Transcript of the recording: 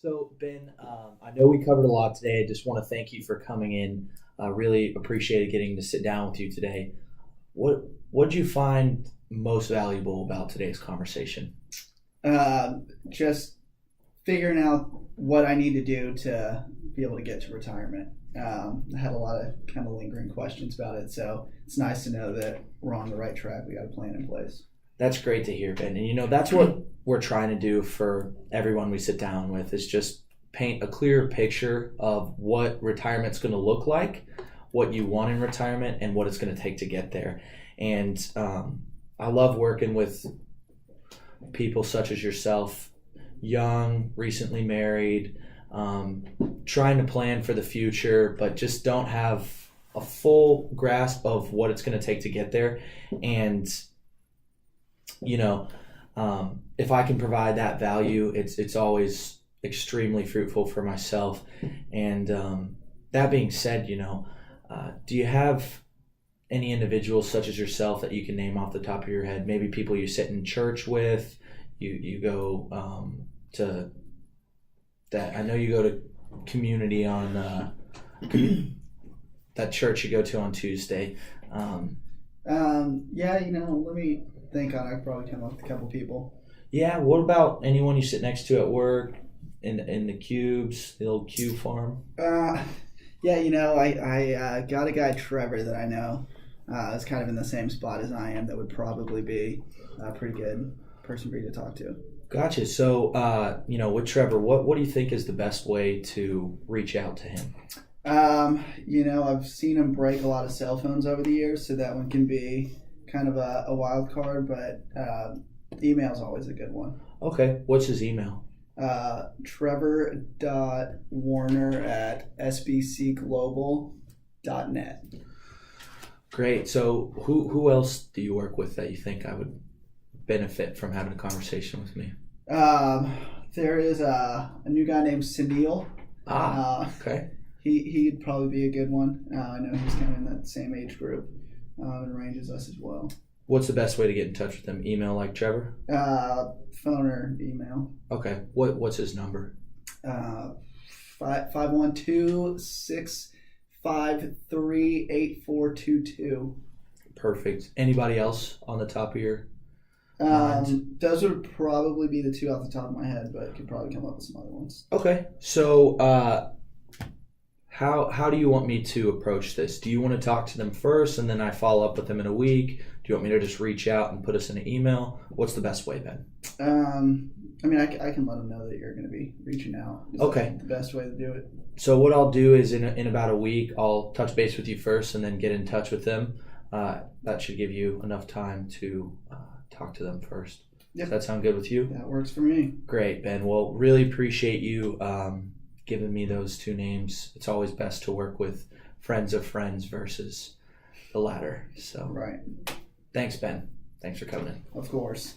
So, Ben, I know we covered a lot today. I just want to thank you for coming in. Really appreciated getting to sit down with you today. What did you find most valuable about today's conversation? Just figuring out what I need to do to be able to get to retirement. I had a lot of kind of lingering questions about it, so it's nice to know that we're on the right track. We got a plan in place. That's great to hear, Ben. And that's what we're trying to do for everyone we sit down with is just paint a clear picture of what retirement's going to look like, what you want in retirement, and what it's going to take to get there. And I love working with people such as yourself, young, recently married, trying to plan for the future, but just don't have a full grasp of what it's going to take to get there. And if I can provide that value, it's always extremely fruitful for myself. And that being said, do you have any individuals such as yourself that you can name off the top of your head? Maybe people you sit in church with, you go to that. I know you go to community on that church you go to on Tuesday. Let me think on it. I could probably come up with a couple people. Yeah, what about anyone you sit next to at work, in the cubes, the old cube farm? I got a guy, Trevor, that I know is kind of in the same spot as I am. That would probably be a pretty good person for you to talk to. Gotcha. So, with Trevor, what do you think is the best way to reach out to him? I've seen him break a lot of cell phones over the years, so that one can be kind of a wild card, but email is always a good one. Okay. What's his email? Trevor.warner@sbcglobal.net. Great. So who else do you work with that you think I would benefit from having a conversation with me? There is a new guy named Sunil. Okay. He'd probably be a good one. I know he's kind of in that same age group and ranges us as well. What's the best way to get in touch with him? Email like Trevor? Phone or email. Okay. What's his number? 512-653-8422. Perfect. Anybody else on the top of your mind? Those would probably be the two off the top of my head, but could probably come up with some other ones. Okay. So how do you want me to approach this? Do you want to talk to them first and then I follow up with them in a week? Do you want me to just reach out and put us in an email? What's the best way, Ben? I can let them know that you're going to be reaching out. Okay. The best way to do it. So what I'll do is in about a week, I'll touch base with you first and then get in touch with them. That should give you enough time to talk to them first. Yep. Does that sound good with you? That works for me. Great, Ben. Well, really appreciate you giving me those two names. It's always best to work with friends of friends versus the latter. So, right. Thanks, Ben. Thanks for coming in. Of course.